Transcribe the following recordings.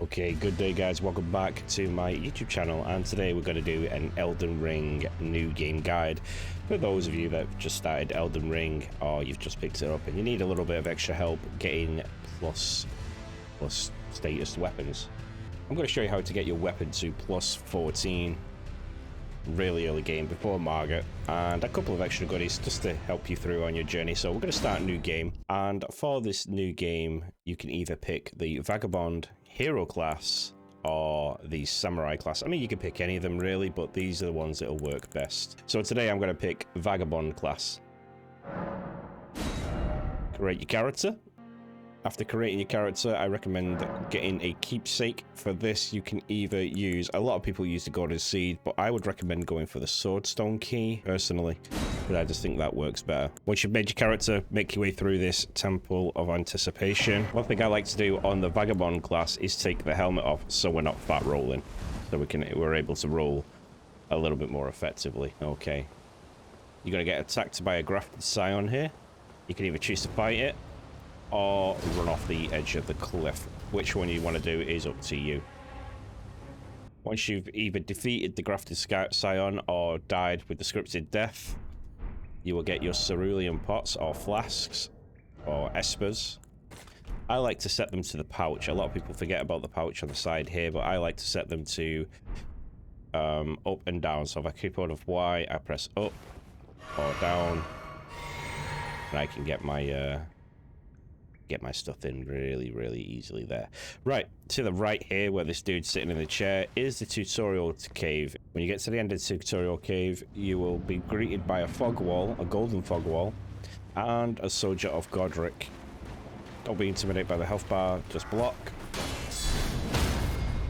Okay, good day guys, welcome back to my YouTube channel, and today we're going to do an Elden Ring new game guide for those of you that have just started Elden Ring or you've just picked it up and you need a little bit of extra help getting plus status weapons. I'm going to show you how to get your weapon to plus 14 really early game before Margaret, and a couple of extra goodies just to help you through on your journey. So we're going to start a new game, and for this new game you can either pick the Vagabond Hero class or the Samurai class. I mean, you can pick any of them really, but these are the ones that'll work best. So today I'm going to pick Vagabond class. Create your character. After creating your character, I recommend getting a keepsake. For this, you can either use, a lot of people use the Golden Seed, but I would recommend going for the Swordstone key, personally, but I just think that works better. Once you've made your character, make your way through this Temple of Anticipation. One thing I like to do on the Vagabond class is take the helmet off so we're not fat rolling, so we're able to roll a little bit more effectively. Okay. You're going to get attacked by a grafted scion here. You can either choose to fight it, or run off the edge of the cliff. Which one you want to do is up to you. Once you've either defeated the grafted scion or died with the scripted death, you will get your cerulean pots or flasks or espers. I like to set them to the pouch. A lot of people forget about the pouch on the side here, but I like to set them to up and down. So if I keep hold of Y, I press up or down, and I can get my stuff in really easily there. Right, to the right here where this dude's sitting in the chair is the tutorial cave. When you get to the end of the tutorial cave, you will be greeted by a fog wall, a golden fog wall, and a soldier of Godric. Don't be intimidated by the health bar, just block.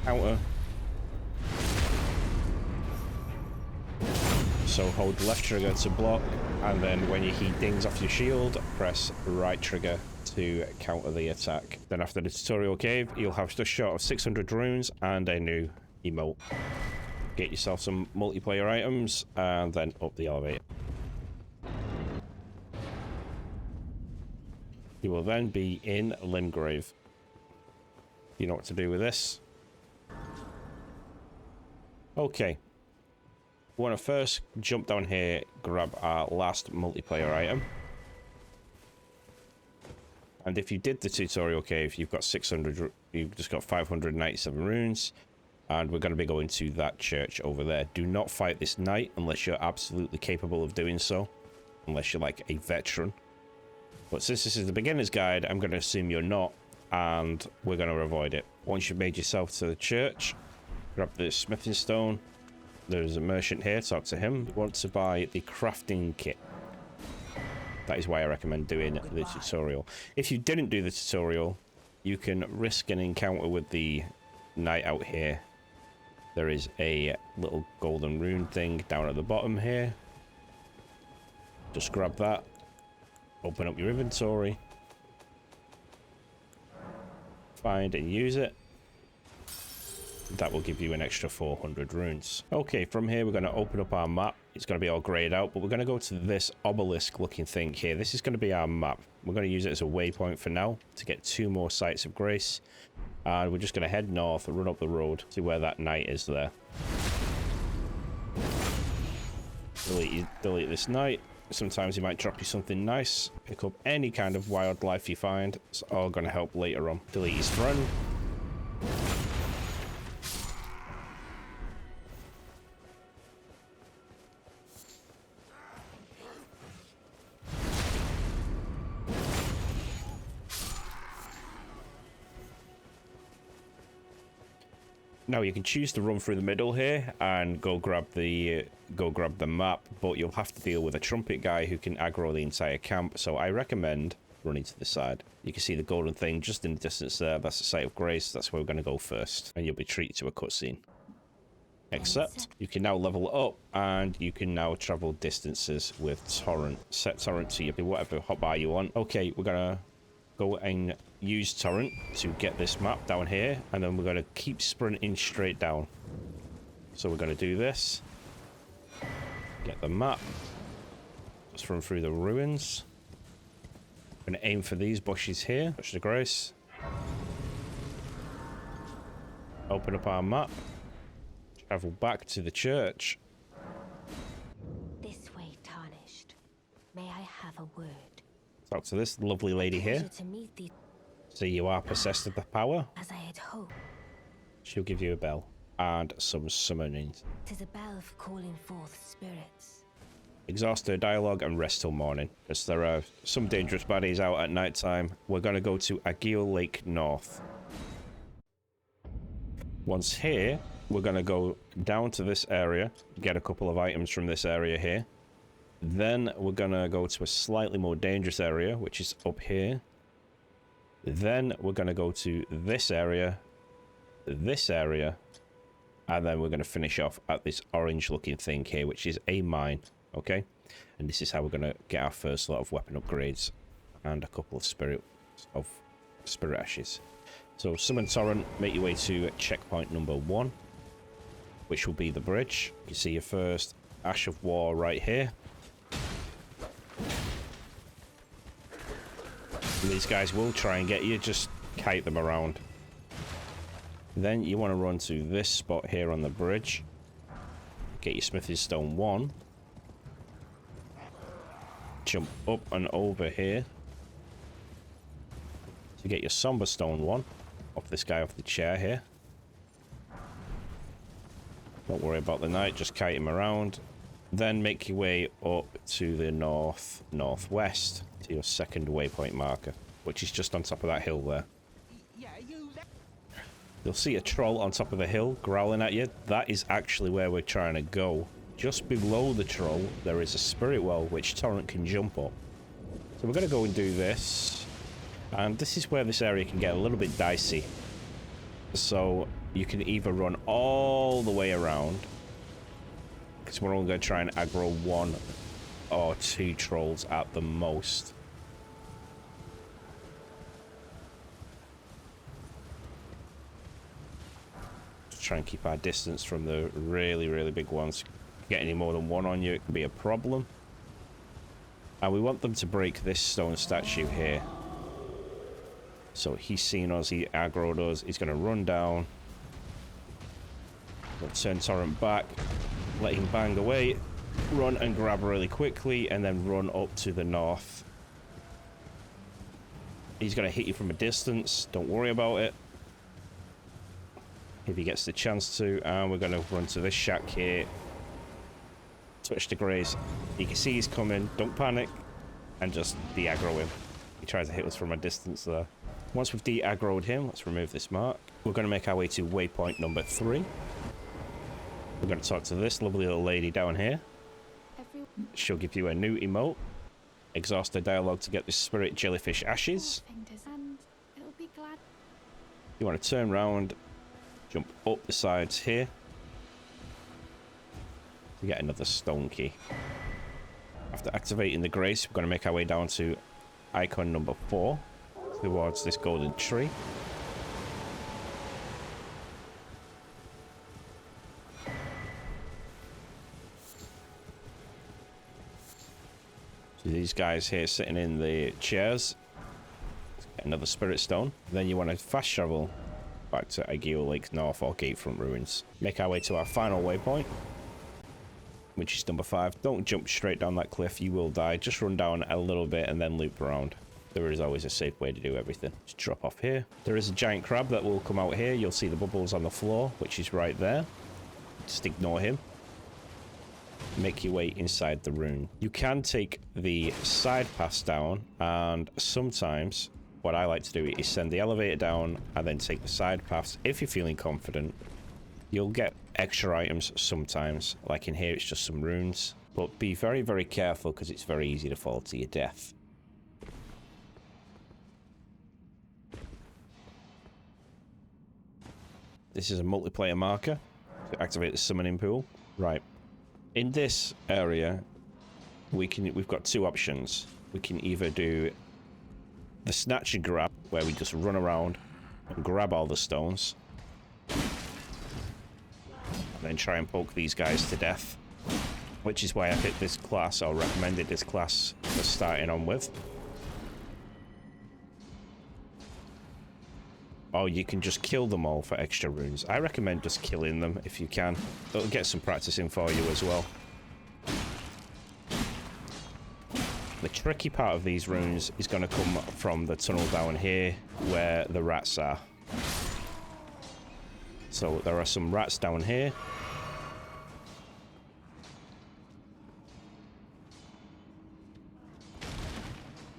Counter. So hold the left trigger to block, and then when your heat dings off your shield, press right trigger to counter the attack. Then after the tutorial cave, you'll have just short of 600 runes and a new emote. Get yourself some multiplayer items and then up the elevator. You will then be in Limgrave. You know what to do with this. Okay. We want to first jump down here, grab our last multiplayer item. And if you did the tutorial cave, you've got 600, you've just got 597 runes, and we're going to be going to that church over there. Do not fight this knight unless you're absolutely capable of doing so, unless you're like a veteran. But since this is the beginner's guide, I'm going to assume you're not, and we're going to avoid it. Once you've made yourself to the church, grab the smithing stone. There's a merchant here, talk to him. You want to buy the crafting kit. That is why I recommend doing the tutorial. If you didn't do the tutorial, you can risk an encounter with the knight out here. There is a little golden rune thing down at the bottom here. Just grab that. Open up your inventory. Find and use it. That will give you an extra 400 runes. Okay, from here we're going to open up our map. It's going to be all grayed out, but we're going to go to this obelisk looking thing here. This is going to be our map. We're going to use it as a waypoint for now to get 2 more sites of grace. And we're just going to head north and run up the road to where that knight is there. Delete this knight. Sometimes he might drop you something nice. Pick up any kind of wildlife you find. It's all going to help later on. Delete his friend. Now you can choose to run through the middle here and go grab the map, but you'll have to deal with a trumpet guy who can aggro the entire camp. So I recommend running to the side. You can see the golden thing just in the distance there. That's the site of grace. That's where we're going to go first, and you'll be treated to a cutscene. Except you can now level up and you can now travel distances with torrent. Set torrent to whatever hotbar you want. Okay, we're gonna go and use torrent to get this map down here, and then we're going to keep sprinting straight down. So we're going to do this, get the map, just run through the ruins. I'm going to aim for these bushes here, bush of grace. Open up our map. Travel back to the church. This way, Tarnished. May I have a word? Talk to this lovely lady here. To meet thee. So you are possessed of the power. As I had hoped. She'll give you a bell and some summonings. 'Tis a bell for calling forth spirits. Exhaust her dialogue and rest till morning, as there are some dangerous baddies out at night time. We're going to go to Agil Lake North. Once here, we're going to go down to this area, get a couple of items from this area here. Then we're going to go to a slightly more dangerous area, which is up here. Then we're going to go to this area, and then we're going to finish off at this orange looking thing here, which is a mine. Okay, and this is how we're going to get our first lot of weapon upgrades and a couple of spirit ashes. So summon torrent, make your way to checkpoint number 1, which will be the bridge. You see your first ash of war right here. And these guys will try and get you, just kite them around. Then you want to run to this spot here on the bridge. Get your Smithy's Stone 1. Jump up and over here to get your Somber Stone 1 off this guy off the chair here. Don't worry about the knight, just kite him around. Then make your way up to the northwest to your second waypoint marker, which is just on top of that hill there. You'll see a troll on top of the hill growling at you. That is actually where we're trying to go. Just below the troll, there is a spirit well which Torrent can jump up. So we're going to go and do this. And this is where this area can get a little bit dicey. So you can either run all the way around, because we're only going to try and aggro 1 or 2 trolls at the most. Just try and keep our distance from the really, really big ones. Get any more than 1 on you, it can be a problem. And we want them to break this stone statue here. So he's seen us, he aggroed us, he's going to run down. We'll turn Torrent back, let him bang away, run and grab really quickly, and then run up to the north. He's going to hit you from a distance, don't worry about it. If he gets the chance to, and we're going to run to this shack here. Switch to graze. You can see he's coming, don't panic, and just de-aggro him. He tries to hit us from a distance there. Once we've de-aggroed him, let's remove this mark. We're going to make our way to waypoint number 3. We're going to talk to this lovely little lady down here. She'll give you a new emote. Exhaust the dialogue to get the spirit jellyfish ashes. You want to turn around, jump up the sides here to get another stone key. After activating the grace, we're going to make our way down to icon number 4 towards this golden tree. So these guys here sitting in the chairs. Get another spirit stone. Then you want to fast travel back to Agil Lake North or Gatefront Ruins. Make our way to our final waypoint, which is number 5. Don't jump straight down that cliff, you will die. Just run down a little bit and then loop around. There is always a safe way to do everything. Just drop off here. There is a giant crab that will come out here. You'll see the bubbles on the floor, which is right there. Just ignore him. Make your way inside the rune. You can take the side paths down, and sometimes what I like to do is send the elevator down and then take the side paths. If you're feeling confident, you'll get extra items sometimes. Like in here, it's just some runes. But be very, very careful, because it's very easy to fall to your death. This is a multiplayer marker to activate the summoning pool. Right. In this area, we've got 2 options. We can either do the snatch and grab, where we just run around and grab all the stones, and then try and poke these guys to death, which is why I picked this class, or recommended this class for starting on with. Or you can just kill them all for extra runes. I recommend just killing them if you can. It'll get some practice in for you as well. The tricky part of these runes is going to come from the tunnel down here where the rats are. So there are some rats down here.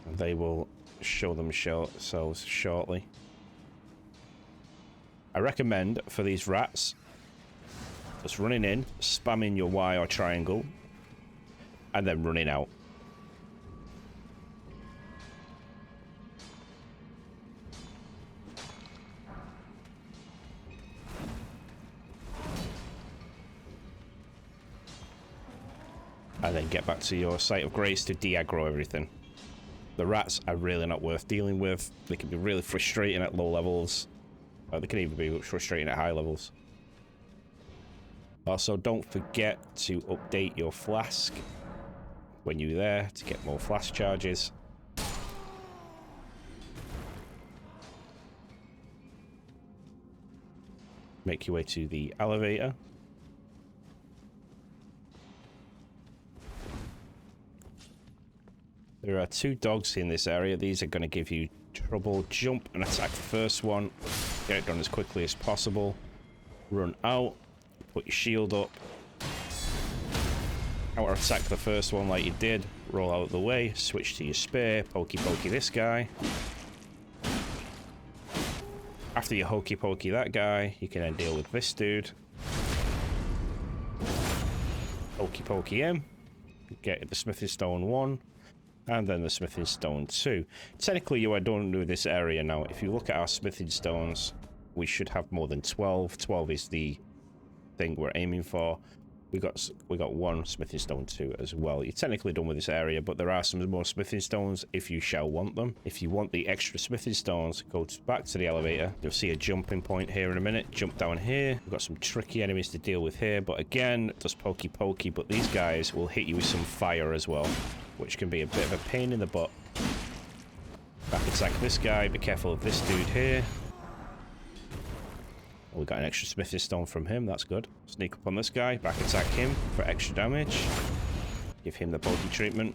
And they will show themselves shortly. I recommend for these rats just running in, spamming your Y or triangle, and then running out. And then get back to your site of grace to de-aggro everything. The rats are really not worth dealing with. They can be really frustrating at low levels. They can even be frustrating at high levels. Also, don't forget to update your flask when you're there to get more flask charges. Make your way to the elevator. There are 2 dogs in this area. These are going to give you trouble. Jump and attack the first one. Get it done as quickly as possible. Run out. Put your shield up. Counter attack the first one like you did. Roll out of the way. Switch to your spear. Pokey this guy. After you hokey that guy, you can then deal with this dude. Pokey him. Get the smithing stone 1. And then the smithing stone 2. Technically, you are done with this area now. If you look at our smithing stones, we should have more than 12. 12 is the thing we're aiming for. We got 1 smithing stone 2 as well. You're technically done with this area, but there are some more smithing stones if you shall want them. If you want the extra smithing stones, go back to the elevator. You'll see a jumping point here in a minute. Jump down here. We've got some tricky enemies to deal with here, but again, just pokey, but these guys will hit you with some fire as well, which can be a bit of a pain in the butt. Back attack this guy. Be careful of this dude here. We got an extra smithing stone from him. That's good. Sneak up on this guy. Back attack him for extra damage. Give him the pokey treatment.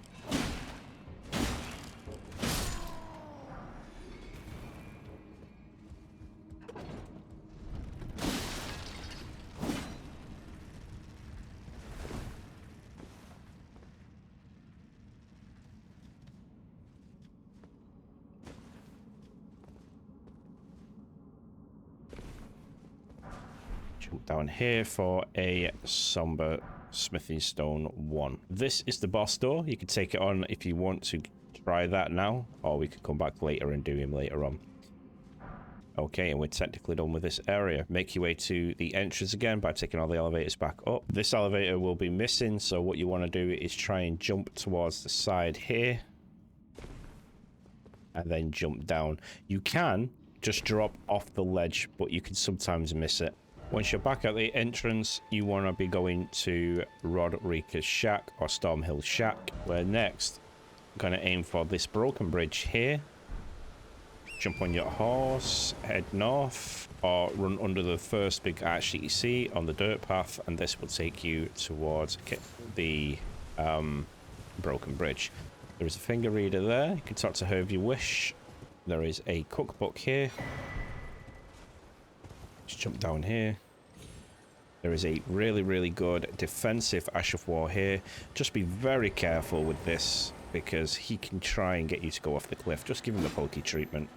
Down here for a somber smithing stone 1. This is the boss door. You can take it on if you want to try that now, or we could come back later and do him later on. Okay, and we're technically done with this area. Make your way to the entrance again by taking all the elevators back up. This elevator will be missing, so what you want to do is try and jump towards the side here and then jump down. You can just drop off the ledge, but you can sometimes miss it. Once you're back at the entrance, you want to be going to Rodriguez's Shack or Stormhill Shack. We're next going to aim for this broken bridge here. Jump on your horse, head north, or run under the first big arch that you see on the dirt path, and this will take you towards the broken bridge. There is a finger reader there. You can talk to her if you wish. There is a cookbook here. Just jump down here. There is a really good defensive Ash of War here. Just be very careful with this, because he can try and get you to go off the cliff. Just give him the pokey treatment.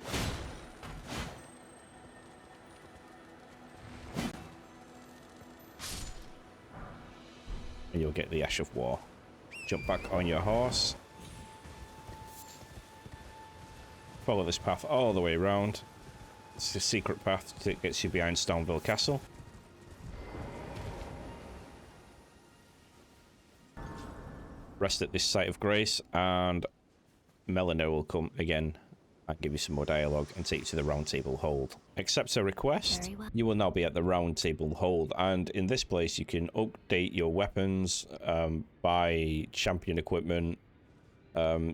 And you'll get the Ash of War. Jump back on your horse. Follow this path all the way around. It's a secret path that gets you behind Stormville Castle. Rest at this site of grace, and Melina will come again and give you some more dialogue and take you to the Round Table Hold. Accept a request. Well. You will now be at the Round Table Hold, and in this place you can update your weapons, buy champion equipment,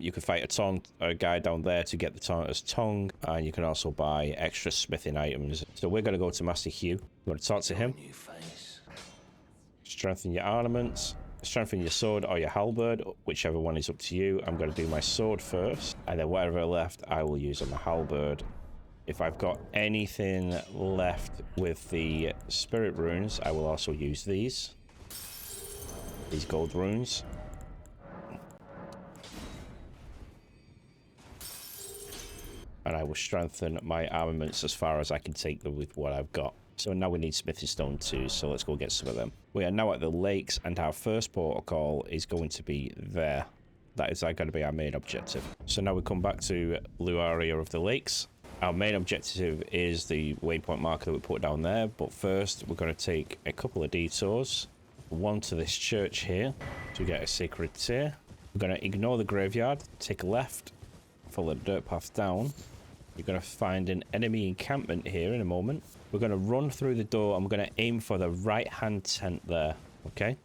You can fight a guy down there to get the Taunter's Tongue, and you can also buy extra smithing items. So we're going to go to Master Hugh. We're going to talk to him. Strengthen your armaments. Strengthen your sword or your halberd, whichever one is up to you. I'm going to do my sword first, and then whatever left I will use on the halberd. If I've got anything left with the spirit runes, I will also use these gold runes. And I will strengthen my armaments as far as I can take them with what I've got. So now we need smithing stone too, so let's go get some of them. We are now at the lakes, and our first protocol is going to be there. That is going to be our main objective. So now we come back to Luaria of the Lakes. Our main objective is the waypoint marker that we put down there, but first we're going to take a couple of detours. One to this church here to get a sacred tear. We're going to ignore the graveyard, take a left, follow the dirt path down. You're going to find an enemy encampment here in a moment. We're going to run through the door, and we're going to aim for the right-hand tent there, okay?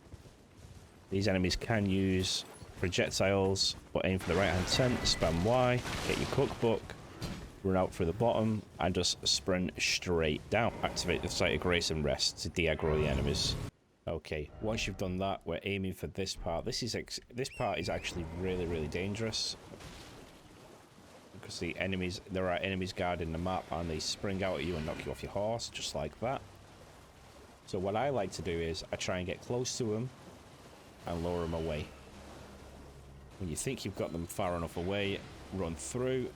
These enemies can use projectiles, but aim for the right-hand tent, spam Y, get your cookbook, run out through the bottom, and just sprint straight down. Activate the Site of Grace and rest to de-aggro the enemies. Okay, once you've done that, we're aiming for this part. This part is actually really, really dangerous. Because there are enemies guarding the map, and they spring out at you and knock you off your horse, just like that. So what I like to do is I try and get close to them and lure them away. When you think you've got them far enough away, run through,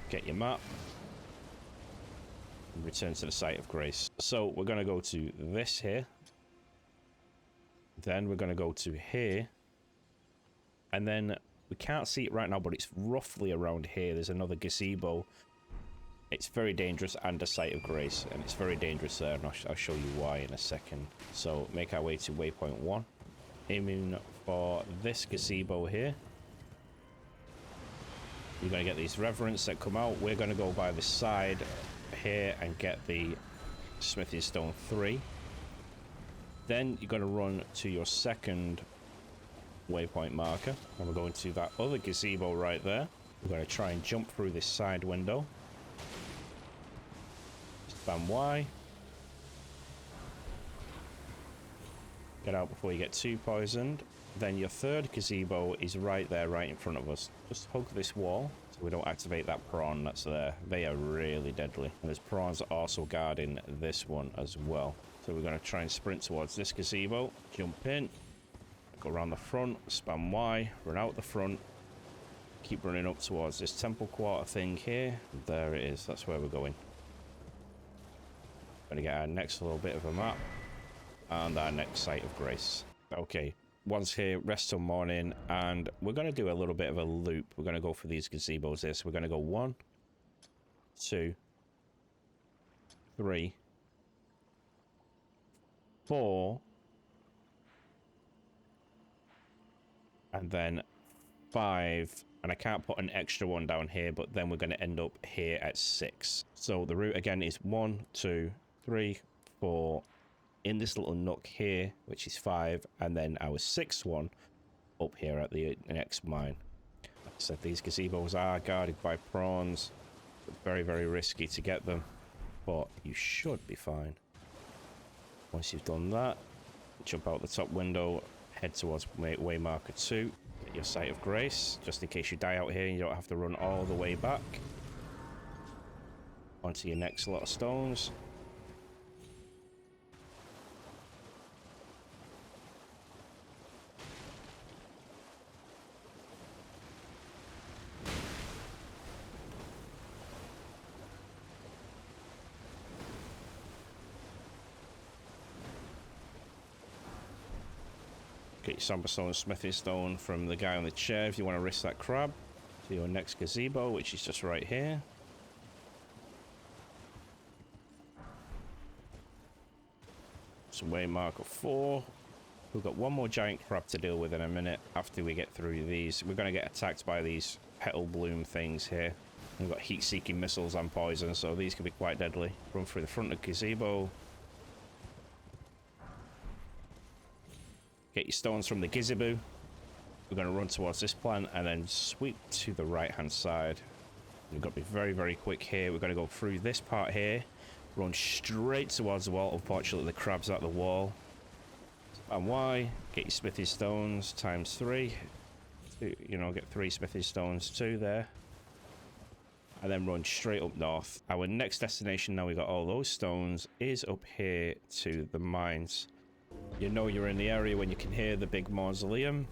get your map, and return to the Site of Grace. So we're going to go to this here, then we're going to go to here, and then we can't see it right now, but it's roughly around here. There's another gazebo. It's very dangerous, and a Site of Grace, and it's very dangerous there, and I'll show you why in a second. So make our way to waypoint 1, aiming for this gazebo here. You're going to get these reverents that come out. We're going to go by the side here and get the smithing stone 3. Then you're going to run to your second waypoint marker, and we're going to that other gazebo right there. We're going to try and jump through this side window. Spam Y. Get out before you get too poisoned. Then your third gazebo is right there, right in front of us. Just hug this wall so we don't activate that prawn that's there. They are really deadly. And there's prawns also guarding this one as well. So we're going to try and sprint towards this gazebo. Jump in. Go around the front, spam Y, run out the front, keep running up towards this temple quarter thing here. There it is, that's where we're going. Gonna get our next little bit of a map, and our next Site of Grace. Okay, once here, rest till morning, and we're gonna do a little bit of a loop. We're gonna go for these gazebos here. So we're gonna go 1, 2, 3, 4, and then 5, and I can't put an extra one down here, but then we're going to end up here at 6. So the route again is 1, 2, 3, 4, in this little nook here, which is 5, and then our 6th one up here at the next mine. Like I said, these gazebos are guarded by prawns. Very, very risky to get them, but you should be fine. Once you've done that, jump out the top window, head towards way marker 2, get your Site of Grace, just in case you die out here and you don't have to run all the way back. Onto your next lot of stones. Get your Samberstone and Smithing Stone from the guy on the chair if you want to risk that crab. To your next gazebo, which is just right here. Some way marker 4. We've got one more giant crab to deal with in a minute after we get through these. We're going to get attacked by these petal bloom things here. We've got heat-seeking missiles and poison, so these can be quite deadly. Run through the front of the gazebo. Get your stones from the Gizaboo. We're going to run towards this plant and then sweep to the right-hand side. We've got to be very, very quick here. We're going to go through this part here. Run straight towards the wall. Unfortunately, the crab's at the wall. And Y. Get your smithy stones times 3. You know, get 3 smithy stones, 2 there. And then run straight up north. Our next destination, now we got all those stones, is up here to the mines. You know you're in the area when you can hear the big mausoleum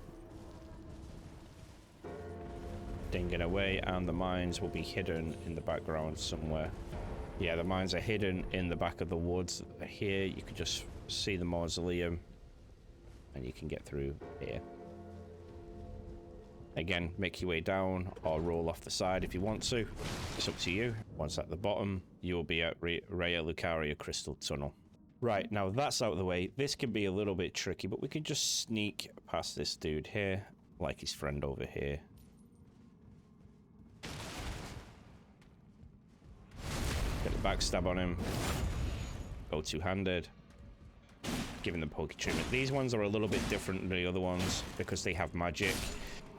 dinging away, and the mines will be hidden in the background somewhere. Yeah, the mines are hidden in the back of the woods. Here you can just see the mausoleum and you can get through here. Again, make your way down or roll off the side if you want to. It's up to you. Once at the bottom, you will be at Raya Lucaria Crystal Tunnel. Right, now that's out of the way. This can be a little bit tricky, but we can just sneak past this dude here, like his friend over here. Get the backstab on him. Go two-handed. Give him the poke treatment. These ones are a little bit different than the other ones because they have magic.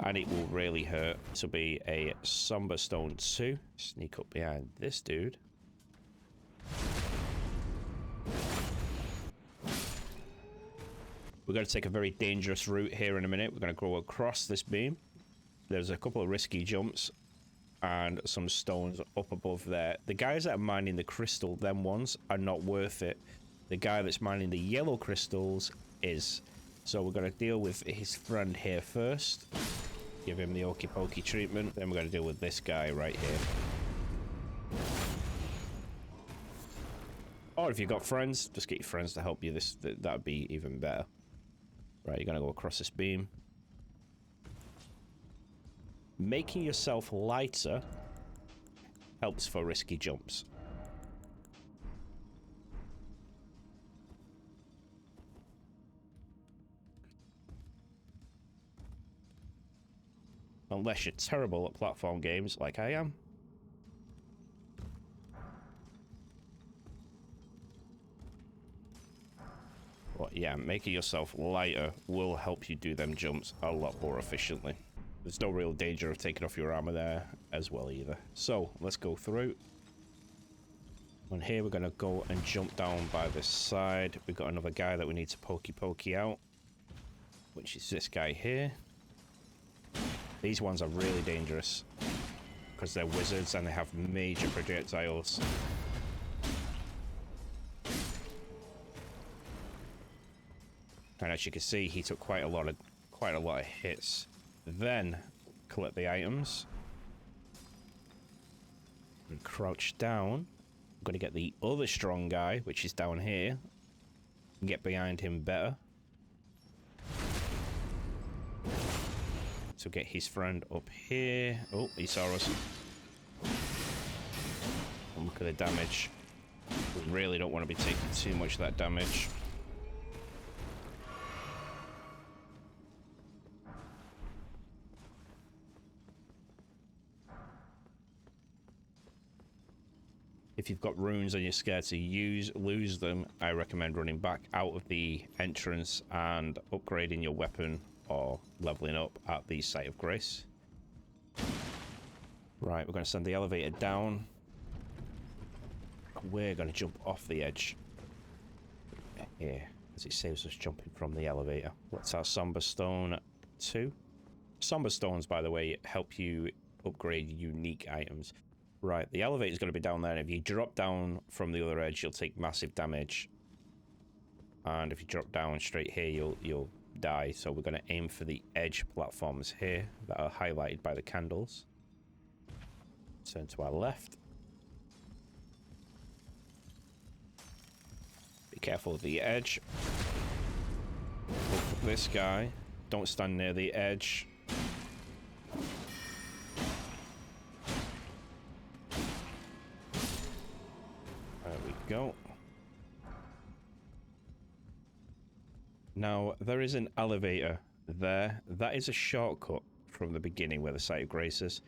And it will really hurt. This will be a Somber Stone 2. Sneak up behind this dude. We're going to take a very dangerous route here in a minute. We're going to go across this beam. There's a couple of risky jumps and some stones up above there. The guys that are mining the crystal, them ones, are not worth it. The guy that's mining the yellow crystals is. So we're going to deal with his friend here first. Give him the okey pokey treatment. Then we're going to deal with this guy right here. Or if you've got friends, just get your friends to help you. That'd be even better. Right, you're going to go across this beam. Making yourself lighter helps for risky jumps. Unless you're terrible at platform games like I am. But yeah, making yourself lighter will help you do them jumps a lot more efficiently. There's no real danger of taking off your armor there as well either. So, let's go through. And here we're going to go and jump down by this side. We've got another guy that we need to pokey out, which is this guy here. These ones are really dangerous because they're wizards and they have major projectiles. And as you can see, he took quite a lot of hits. Then collect the items and crouch down. I'm going to get the other strong guy, which is down here, and get behind him better. So get his friend up here. Oh, he saw us. And look at the damage. We really don't want to be taking too much of that damage. If you've got runes and you're scared to lose them, I recommend running back out of the entrance and upgrading your weapon or leveling up at the Site of Grace. Right, we're going to send the elevator down. We're going to jump off the edge here, as it saves us jumping from the elevator. What's our Somber Stone 2? Somber Stones, by the way, help you upgrade unique items. Right, the elevator is going to be down there, and if you drop down from the other edge, you'll take massive damage. And if you drop down straight here, you'll die. So we're going to aim for the edge platforms here that are highlighted by the candles. Turn to our left. Be careful of the edge. Look for this guy. Don't stand near the edge. There we go. Now, there is an elevator there. That is a shortcut from the beginning where the Site of Grace is.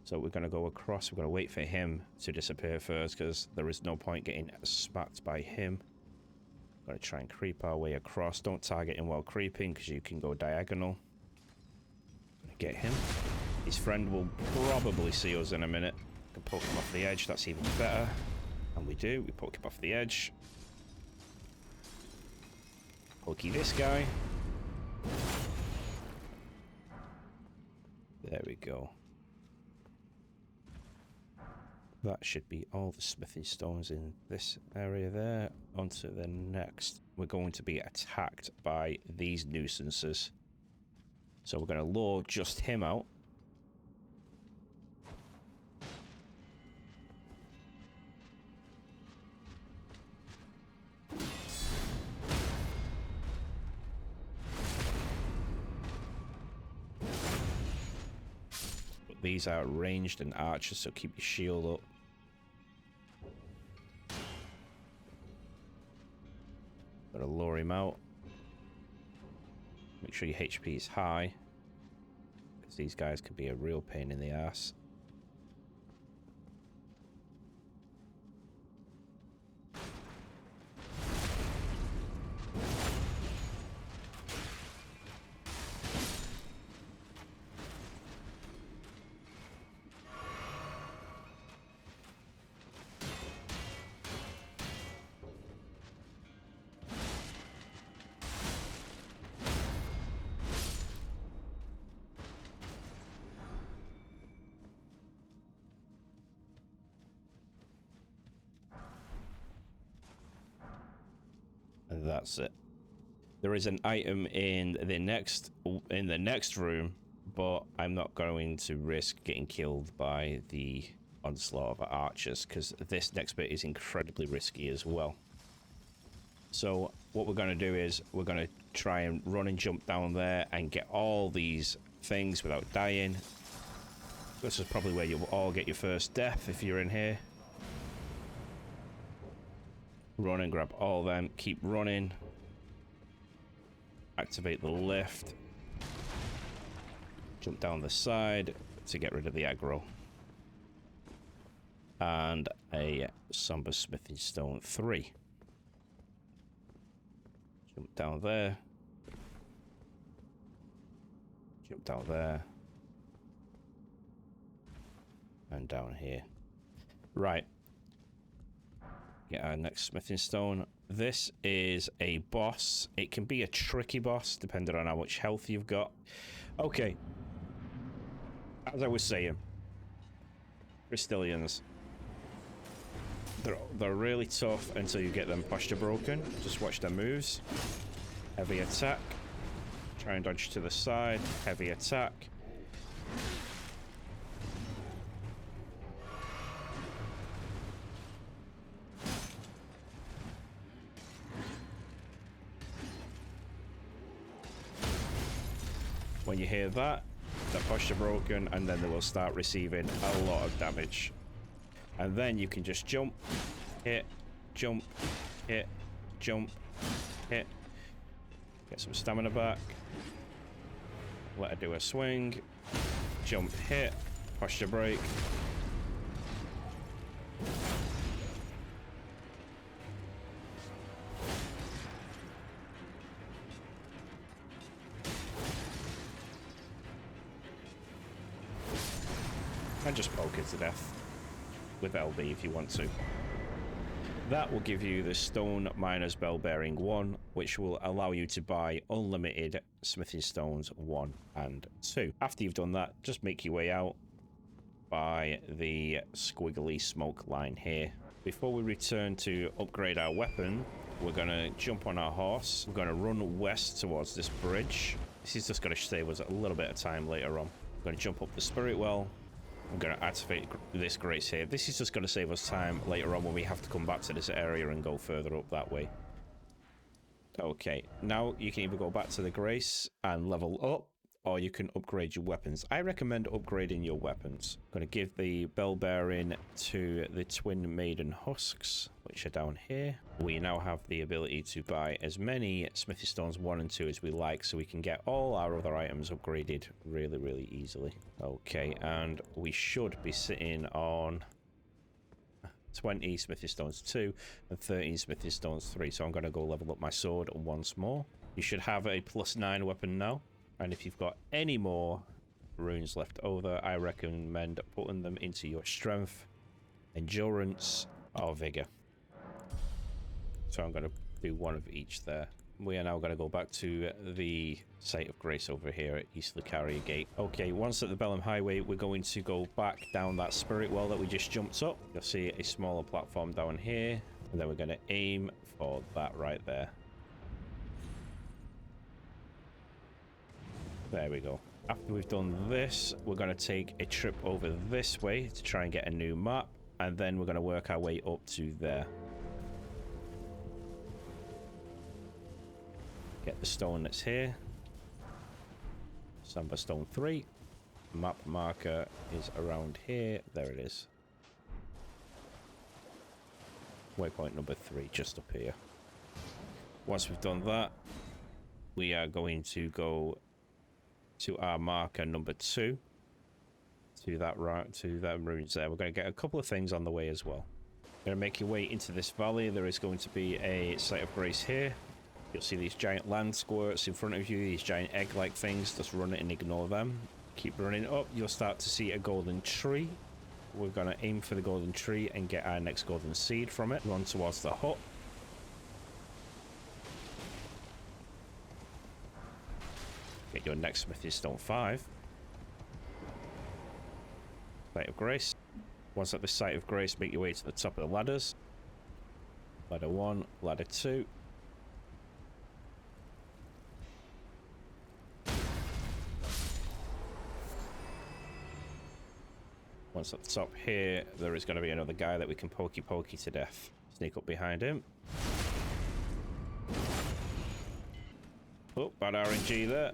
So we're going to go across. We're going to wait for him to disappear first because there is no point getting smacked by him. Gotta try and creep our way across. Don't target him while creeping because you can go diagonal. Get him. His friend will probably see us in a minute. We can poke him off the edge. That's even better. And we do. We poke him off the edge. Pokey this guy. There we go. That should be all the smithing stones in this area there. On to the next. We're going to be attacked by these nuisances. So we're going to lure just him out. But these are ranged and archers, so keep your shield up. Gotta lure him out. Make sure your HP is high, because these guys can be a real pain in the ass. And that's it. There is an item in the next room, but I'm not going to risk getting killed by the onslaught of archers, because this next bit is incredibly risky as well. So what we're going to do is we're going to try and run and jump down there and get all these things without dying. This is probably where you'll all get your first death if you're in here. Run and grab all of them. Keep running. Activate the lift. Jump down the side to get rid of the aggro. And a somber smithing stone 3. Jump down there. Jump down there. And down here. Right. Get our next smithing stone. This is a boss. It can be a tricky boss depending on how much health you've got. Okay. As I was saying, Crystallians. They're really tough until you get them posture broken. Just watch their moves. Heavy attack. Try and dodge to the side. Heavy attack. When you hear that, their posture broken, and then they will start receiving a lot of damage. And then you can just jump, hit, jump, hit, jump, hit. Get some stamina back. Let her do a swing. Jump, hit, posture break. And just poke it to death with LB if you want to. That will give you the Stone Miner's Bell Bearing 1, which will allow you to buy unlimited smithing stones 1 and 2. After you've done that, just make your way out by the squiggly smoke line here. Before we return to upgrade our weapon, we're going to jump on our horse. We're going to run west towards this bridge. This is just going to save us a little bit of time later on. We're going to jump up the spirit well. I'm going to activate this grace here. This is just going to save us time later on when we have to come back to this area and go further up that way. Okay, now you can either go back to the grace and level up, or you can upgrade your weapons. I recommend upgrading your weapons. I'm going to give the bell bearing to the twin maiden husks, which are down here. We now have the ability to buy as many smithy stones 1 and 2 as we like, so we can get all our other items upgraded really, really easily. Okay, and we should be sitting on 20 smithy stones 2, and 13 smithy stones 3. So I'm going to go level up my sword once more. You should have a +9 weapon now. And if you've got any more runes left over, I recommend putting them into your strength, endurance, or vigor. So I'm going to do one of each there. We are now going to go back to the site of grace over here at East Lucaria Gate. Okay, once at the Bellum Highway, we're going to go back down that spirit well that we just jumped up. You'll see a smaller platform down here, and then we're going to aim for that right there. There we go. After we've done this, we're going to take a trip over this way to try and get a new map, and then we're going to work our way up to there. Get the stone that's here. Samba stone 3. Map marker is around here. There it is. Waypoint number 3, just up here. Once we've done that, we are going to go to our marker number 2. To that ruins there. We're going to get a couple of things on the way as well. Going to make your way into this valley. There is going to be a site of grace here. You'll see these giant land squirts in front of you, these giant egg-like things. Just run it and ignore them. Keep running up. You'll start to see a golden tree. We're going to aim for the golden tree and get our next golden seed from it. Run towards the hut. Get your next smithy stone 5. Site of grace. Once at the site of grace, make your way to the top of the ladders. Ladder 1, ladder 2. Once at the top here, there is going to be another guy that we can pokey to death. Sneak up behind him. Oh, bad RNG there.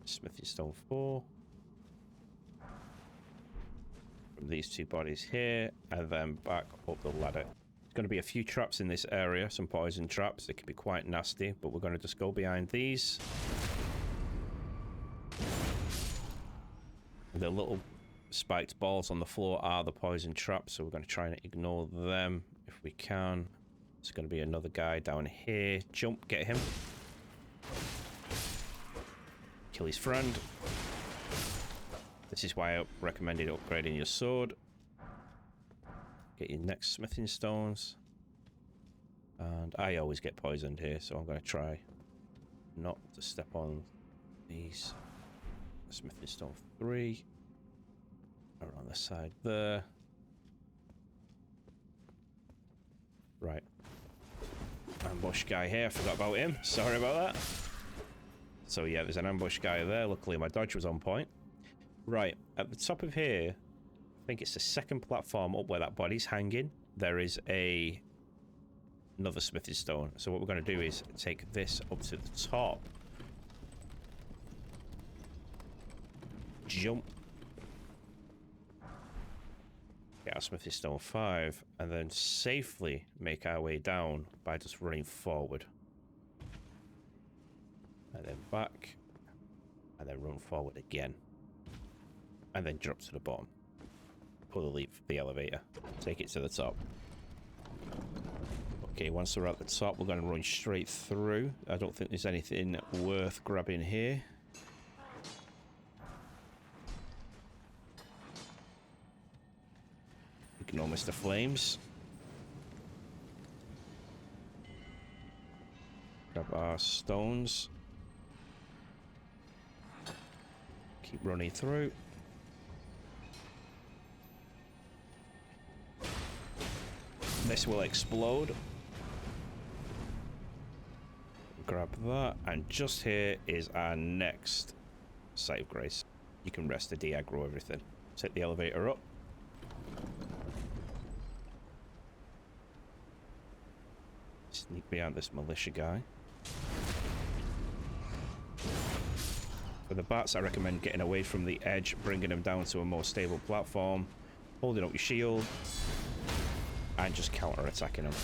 Smithy stone 4. From these two bodies here, and then back up the ladder. There's going to be a few traps in this area, some poison traps. They can be quite nasty, but we're going to just go behind these. The little spiked balls on the floor are the poison traps, so we're going to try and ignore them if we can. There's going to be another guy down here. Jump, get him. Kill his friend. This is why I recommended upgrading your sword. Get your next smithing stones. And I always get poisoned here, so I'm going to try not to step on these. Smithing stone 3. Around the side there. Right. Ambush guy here. I forgot about him. Sorry about that. So yeah, there's an ambush guy there. Luckily my dodge was on point. Right. At the top of here, I think it's the second platform up where that body's hanging. There is another smithing stone. So what we're going to do is take this up to the top. Jump. Get our smithy stone 5, and then safely make our way down by just running forward. And then back. And then run forward again. And then drop to the bottom. Pull the leap for the elevator. Take it to the top. Okay, once we're at the top, we're going to run straight through. I don't think there's anything worth grabbing here. Ignore Mr. Flames. Grab our stones. Keep running through. This will explode. Grab that, and just here is our next site of grace. You can rest to de-aggro everything. Set the elevator up. Sneak behind this militia guy. For the bats, I recommend getting away from the edge, bringing them down to a more stable platform, holding up your shield, and just counter-attacking them.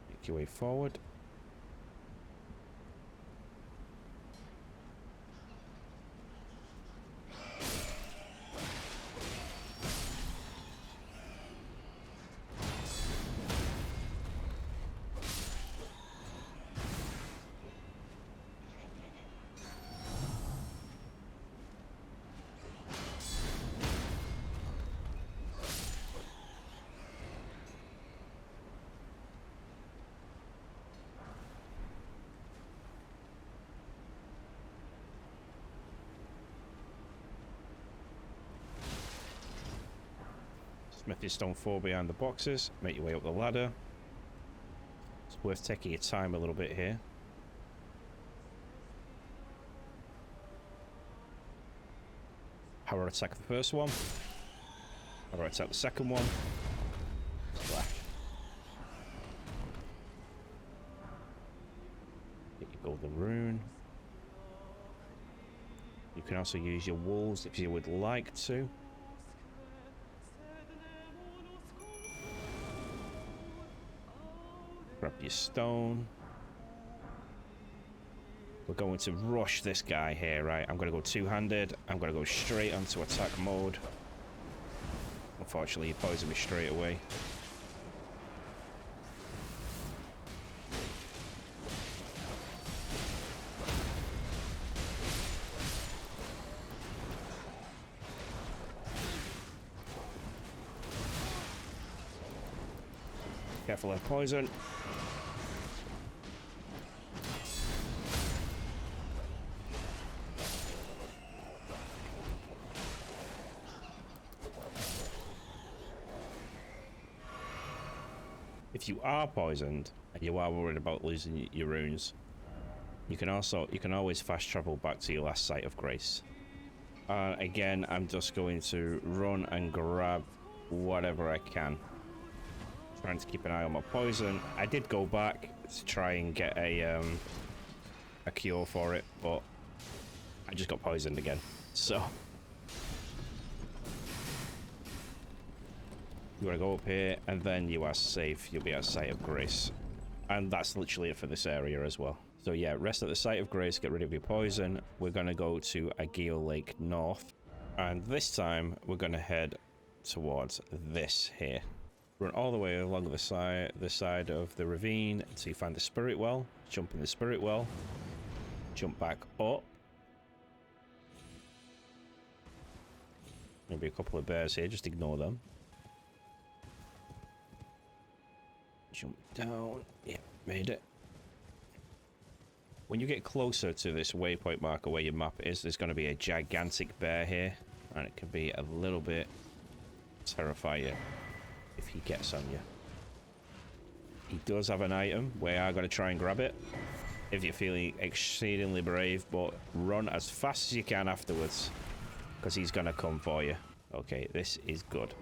Make your way forward. Smithy Stone 4 behind the boxes. Make your way up the ladder. It's worth taking your time a little bit here. Power attack the first one. Power attack the second one. Splash. Get your golden rune. You can also use your wolves if you would like to. Grab your stone. We're going to rush this guy here, right? I'm going to go two-handed. I'm going to go straight onto attack mode. Unfortunately, he poisoned me straight away. Careful of poison. If you are poisoned and you are worried about losing your runes, you can always fast travel back to your last site of grace. Again, I'm just going to run and grab whatever I can. Trying to keep an eye on my poison. I did go back to try and get a cure for it, but I just got poisoned again. So you want to go up here, and then you are safe. You'll be at Site of Grace, and that's literally it for this area as well. So yeah, rest at the Site of Grace. Get rid of your poison. We're gonna go to Agio Lake North, and this time we're gonna head towards this here. Run all the way along the side of the ravine until you find the spirit well. Jump in the spirit well. Jump back up. Maybe a couple of bears here, just ignore them. Jump down. Yeah, made it. When you get closer to this waypoint marker where your map is, there's going to be a gigantic bear here, and it can be a little bit terrifying if he gets on you. He does have an item. We are going to try and grab it if you're feeling exceedingly brave, but run as fast as you can afterwards, because he's going to come for you. Okay, this is good.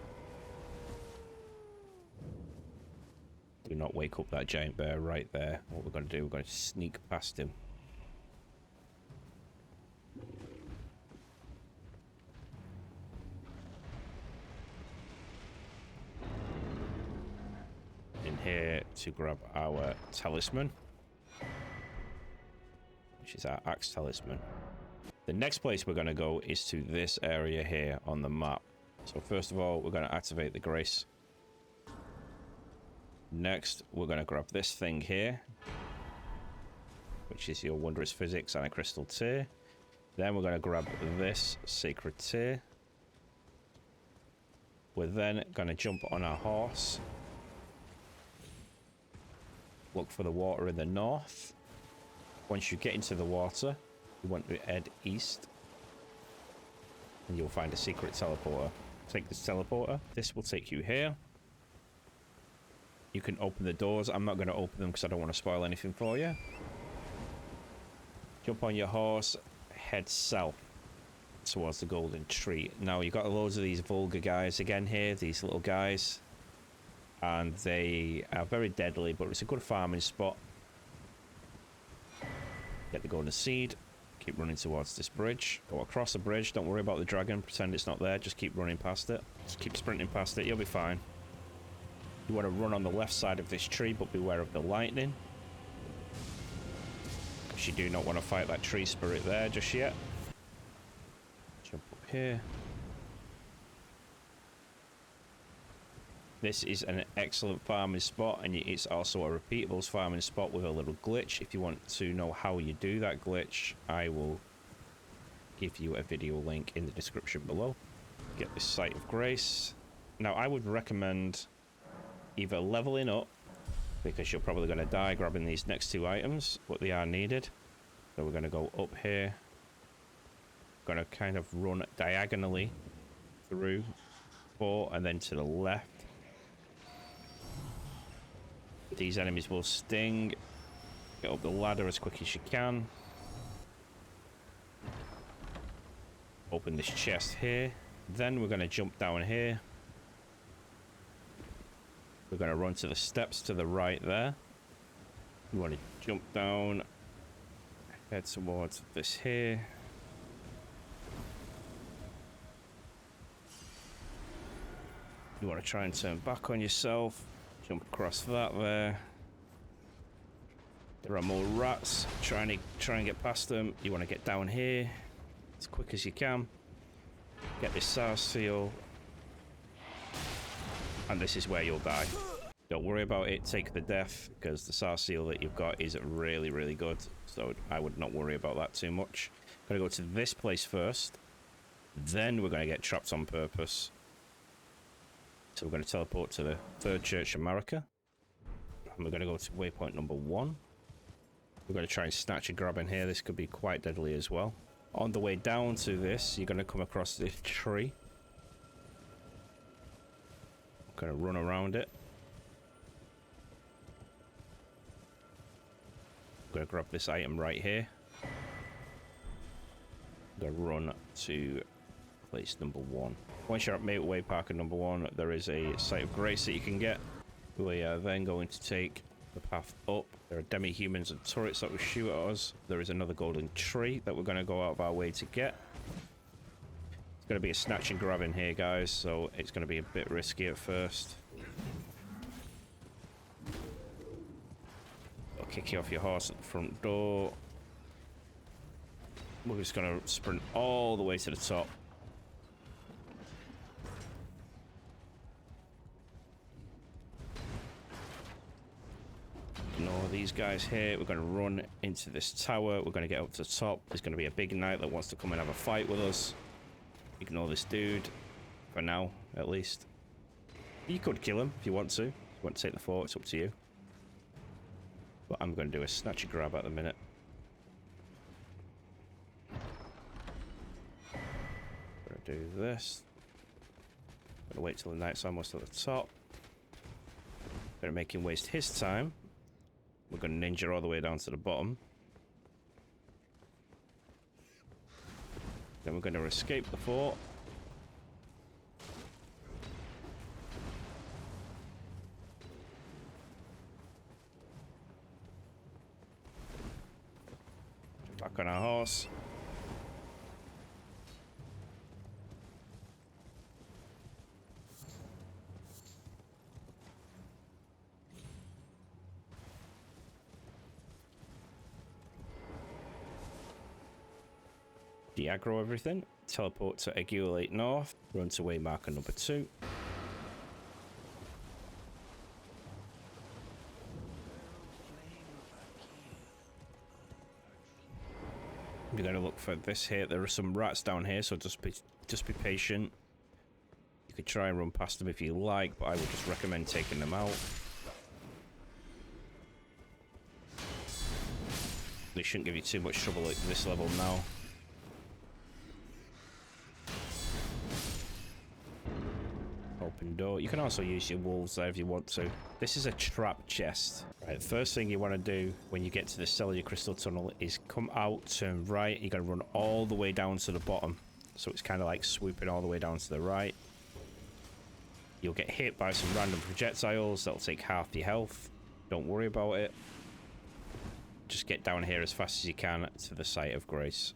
Do not wake up that giant bear right there. What we're going to do, we're going to sneak past him. In here to grab our talisman, which is our axe talisman. The next place we're going to go is to this area here on the map. So first of all, we're going to activate the grace. Next, we're going to grab this thing here, which is your wondrous physics and a crystal tear. Then we're going to grab this sacred tear. We're then going to jump on our horse. Look for the water in the north. Once you get into the water, you want to head east, and you'll find a secret teleporter. Take this teleporter. This will take you here. You can open the doors. I'm not going to open them because I don't want to spoil anything for you. Jump on your horse, head south towards the golden tree. Now, you've got loads of these vulgar guys again here, these little guys. And they are very deadly, but it's a good farming spot. Get the golden seed. Keep running towards this bridge. Go across the bridge. Don't worry about the dragon. Pretend it's not there. Just keep running past it. Just keep sprinting past it. You'll be fine. You want to run on the left side of this tree, but beware of the lightning. Because you do not want to fight that tree spirit there just yet. Jump up here. This is an excellent farming spot, and it's also a repeatable farming spot with a little glitch. If you want to know how you do that glitch, I will give you a video link in the description below. Get this Site of Grace. Now, I would recommend either leveling up, because you're probably going to die grabbing these next two items, but they are needed. So we're going to go up here. Going to kind of run diagonally through 4, and then to the left. These enemies will sting. Get up the ladder as quick as you can. Open this chest here. Then we're going to jump down here. We're going to run to the steps to the right there. We want to jump down. Head towards this here. You want to try and turn back on yourself. Jump across that there. There are more rats. Try and get past them. You want to get down here as quick as you can. Get this SAR seal. And this is where you'll die. Don't worry about it. Take the death, because the SAR seal that you've got is really, really good. So I would not worry about that too much. Gotta go to this place first. Then we're going to get trapped on purpose. So we're going to teleport to the Third Church of Marika. And we're going to go to waypoint number 1. We're going to try and snatch a grab in here. This could be quite deadly as well. On the way down to this, you're going to come across this tree. I'm going to run around it. I'm going to grab this item right here. I'm going to run to place number 1. Once you're at waypoint number 1, there is a site of grace that you can get. We are then going to take the path up. There are demi-humans and turrets that will shoot at us. There is another golden tree that we're going to go out of our way to get. It's going to be a snatch and grab in here, guys, so it's going to be a bit risky at first. I'll kick you off your horse at the front door. We're just going to sprint all the way to the top. Ignore these guys here. We're going to run into this tower. We're going to get up to the top. There's going to be a big knight that wants to come and have a fight with us. Ignore this dude. For now, at least. You could kill him if you want to. If you want to take the fort, it's up to you. But I'm going to do a snatch and grab at the minute. Going to do this. Going to wait till the knight's almost at the top. Going to make him waste his time. We're going to ninja all the way down to the bottom. Then we're going to escape the fort. Back on our horse. De-aggro everything. Teleport to Egulate North. Run to way marker number 2. We're going to look for this here. There are some rats down here, so just be patient. You could try and run past them if you like, but I would just recommend taking them out. They shouldn't give you too much trouble at this level now. Open door. You can also use your wolves there if you want to. This is a trap chest. Right, first thing you want to do when you get to the cellular crystal tunnel is come out, turn right. You're going to run all the way down to the bottom. So it's kind of like swooping all the way down to the right. You'll get hit by some random projectiles. That'll take half your health. Don't worry about it. Just get down here as fast as you can to the site of grace.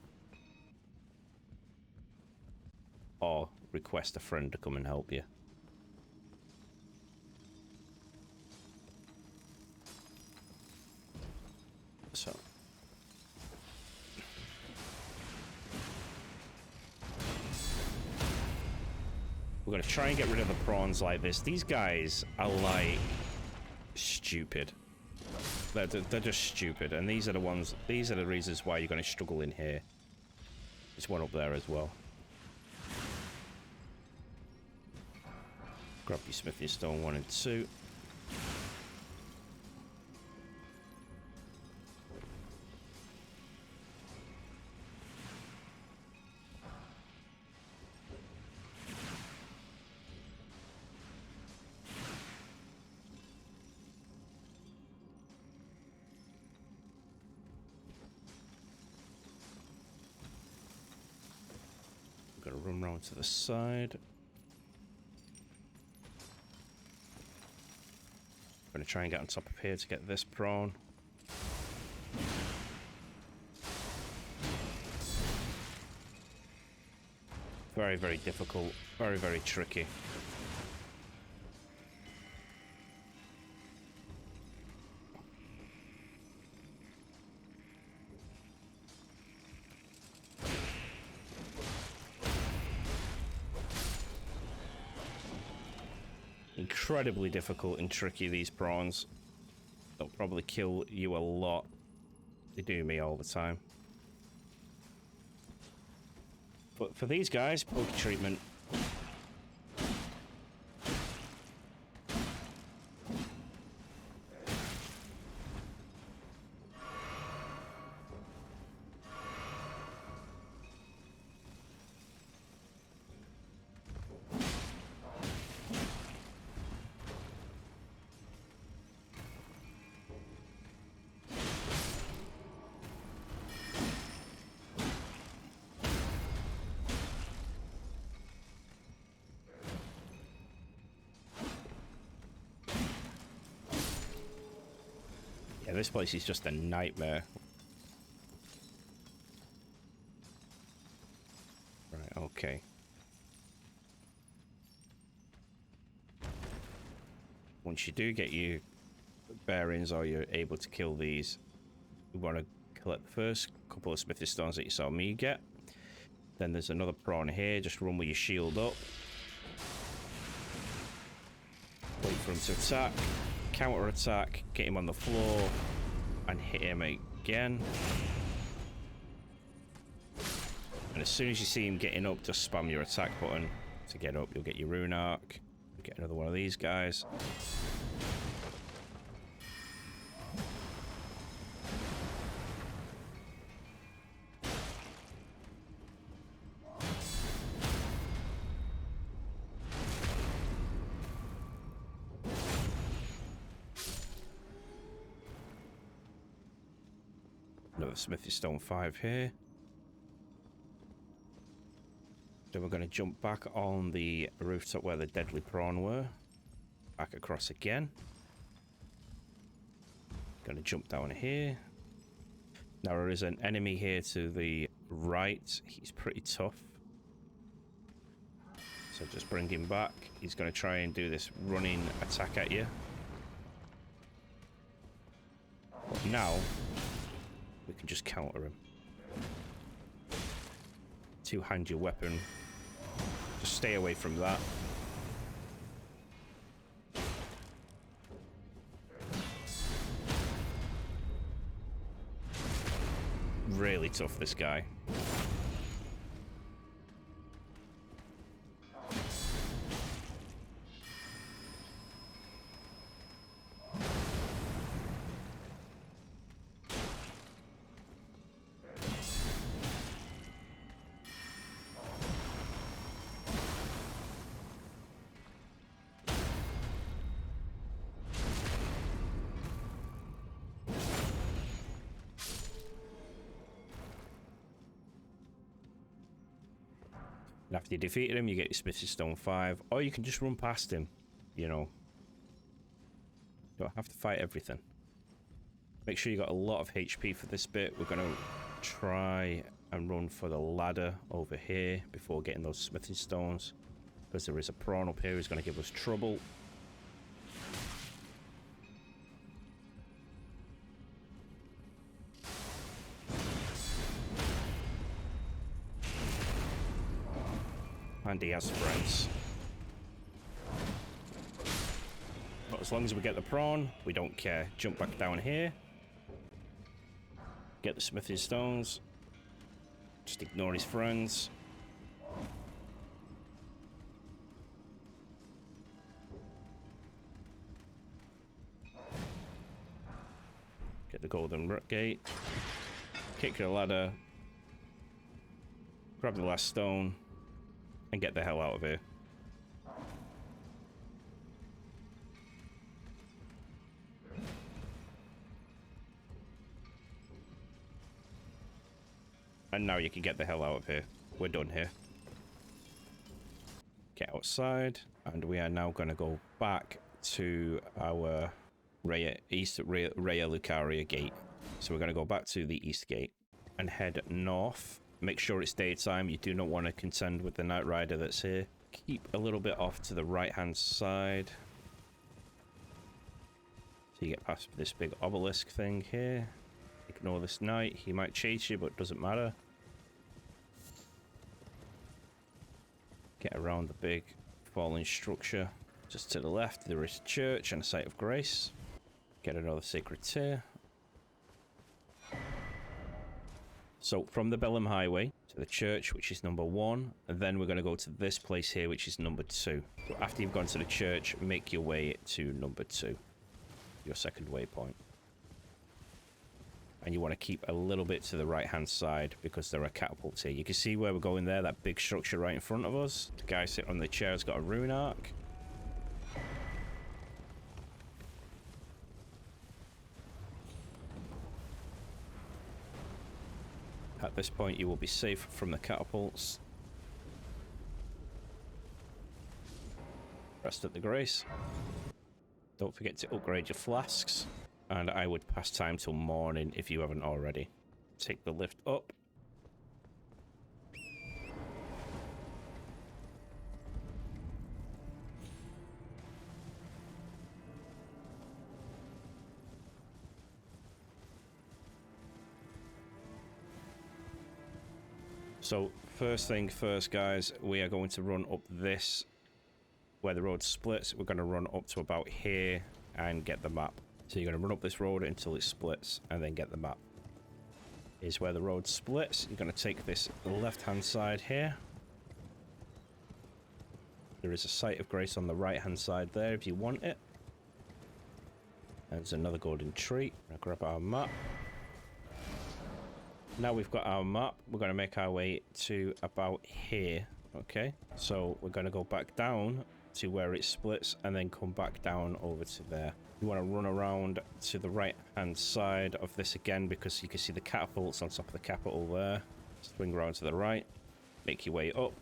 Or request a friend to come and help you. So we're going to try and get rid of the prawns like this. These guys are like stupid. They're just stupid, and these are the ones. These are the reasons why you're going to struggle in here. There's one up there as well. Grab your smithing stone 1 and 2. Gonna run round to the side. Gonna try and get on top of here to get this prawn. Very, very difficult. Very, very tricky. Incredibly difficult and tricky, these prawns. They'll probably kill you a lot. They do me all the time. But for these guys, poke treatment. Yeah, this place is just a nightmare. Right, okay. Once you do get your bearings or you're able to kill these, you want to collect the first couple of smithy stones that you saw me get. Then there's another prawn here. Just run with your shield up. Wait for him to attack. Counter attack. Get him on the floor. And hit him again. And as soon as you see him getting up, just spam your attack button to get up. You'll get your rune arc. Get another one of these guys. Another smithy stone 5 here. Then we're going to jump back on the rooftop where the deadly prawn were. Back across again. Going to jump down here. Now there is an enemy here to the right. He's pretty tough. So just bring him back. He's going to try and do this running attack at you. But now we can just counter him. Two-hand your weapon. Just stay away from that. Really tough, this guy. And after you defeated him, you get your Smithy Stone 5, or you can just run past him, you know. You don't have to fight everything. Make sure you got a lot of HP for this bit. We're going to try and run for the ladder over here before getting those Smithy Stones, because there is a prawn up here who's going to give us trouble. And he has friends. But as long as we get the prawn, we don't care. Jump back down here. Get the smithy stones. Just ignore his friends. Get the golden root gate. Kick the ladder. Grab the last stone. And get the hell out of here. And now you can get the hell out of here. We're done here. Get outside, and we are now going to go back to our East Rhea Lucaria gate. So we're going to go back to the East gate and head north. Make sure it's daytime. You do not want to contend with the Night Rider that's here. Keep a little bit off to the right-hand side. So you get past this big obelisk thing here. Ignore this knight. He might chase you, but it doesn't matter. Get around the big fallen structure. Just to the left, there is a church and a site of grace. Get another sacred tear. So from the Bellum Highway to the church, which is number 1, and then we're going to go to this place here, which is number 2. So after you've gone to the church, make your way to number 2, your second waypoint. And you want to keep a little bit to the right-hand side because there are catapults here. You can see where we're going there, that big structure right in front of us. The guy sitting on the chair has got a rune arc. At this point, you will be safe from the catapults. Rest at the grace. Don't forget to upgrade your flasks. And I would pass time till morning if you haven't already. Take the lift up. So first thing first, guys, we are going to run up this where the road splits. We're going to run up to about here and get the map. So you're going to run up this road until it splits and then get the map. Here's where the road splits. You're going to take this left-hand side here. There is a site of grace on the right-hand side there if you want it. There's another golden tree. I'll grab our map. Now we've got our map, we're going to make our way to about here. Okay, so we're going to go back down to where it splits and then come back down over to there. You want to run around to the right hand side of this again because you can see the catapults on top of the capital there. Swing around to the right, make your way up.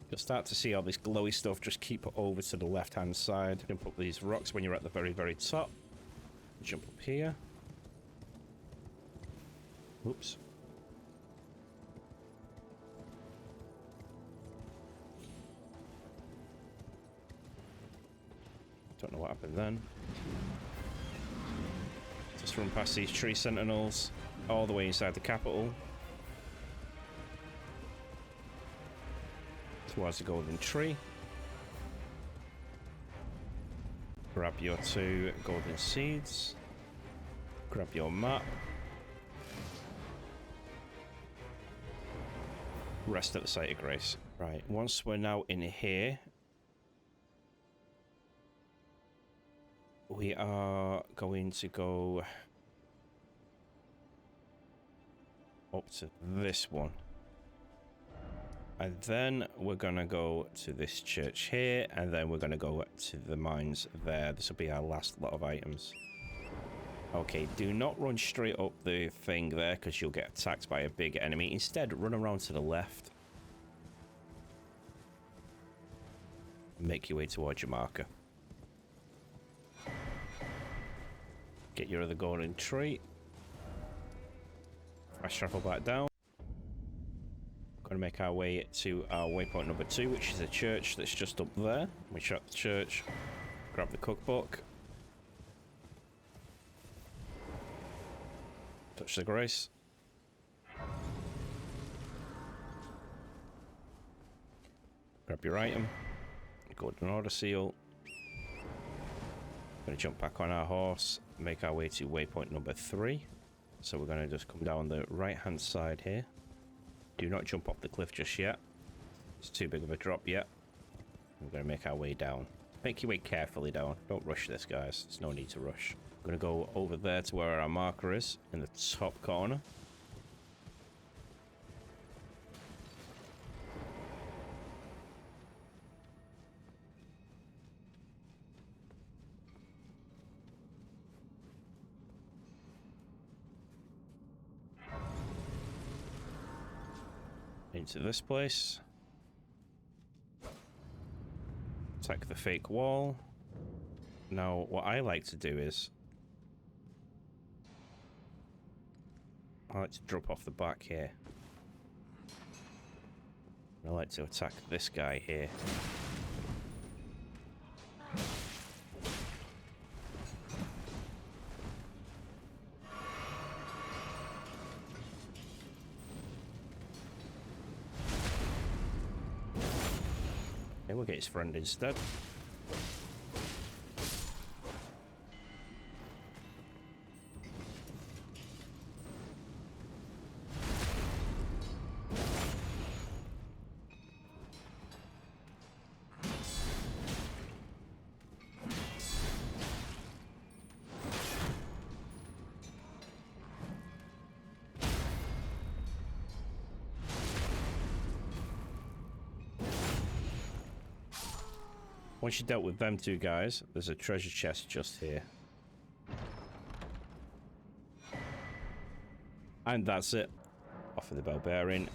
You'll start to see all this glowy stuff. Just keep it over to the left hand side. Jump up these rocks when you're at the very top. Jump up here. Oops. Don't know what happened then. Just run past these tree sentinels all the way inside the capital towards the golden tree. Grab your 2 golden seeds. Grab your map. Rest at the site of grace. Right, once we're now in here, we are going to go up to this one. And then we're going to go to this church here, and then we're going to go to the mines there. This will be our last lot of items. Okay, do not run straight up the thing there because you'll get attacked by a big enemy. Instead, run around to the left. Make your way towards your marker. Get your other golden tree. Fast travel back down. Going to make our way to our waypoint number 2, which is a church that's just up there. We shut the church, grab the cookbook, touch the grace. Grab your item, golden order seal. Going to jump back on our horse, make our way to waypoint number 3. So we're going to just come down the right hand side here. Do not jump off the cliff just yet. It's too big of a drop yet. We're going to make our way down. Make your way carefully down. Don't rush this, guys. There's no need to rush. We're going to go over there to where our marker is in the top corner. Into this place. Attack the fake wall. Now, what I like to do is... I like to drop off the back here. I like to attack this guy here. Okay, we'll get his friend instead. Once you dealt with them two guys, there's a treasure chest just here. And that's it. Offer the bell bearing.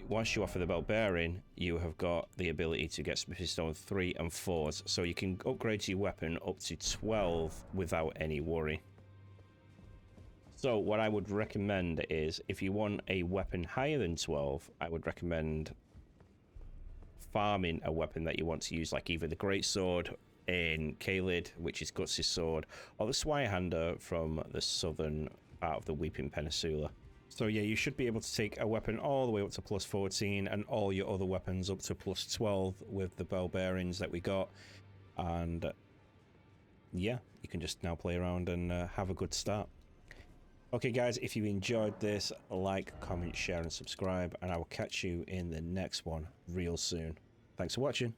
Once you offer the bell bearing, you have got the ability to get Smithy Stone 3 and 4s, so you can upgrade your weapon up to 12 without any worry. So what I would recommend is, if you want a weapon higher than 12, I would recommend farming a weapon that you want to use, like either the Greatsword in Caelid, which is Guts' sword, or the Swirehander from the southern part of the Weeping Peninsula. So yeah, you should be able to take a weapon all the way up to plus 14 and all your other weapons up to plus 12 with the bell bearings that we got. And yeah, you can just now play around and have a good start. Okay guys, if you enjoyed this, like, comment, share and subscribe, and I will catch you in the next one real soon. Thanks for watching.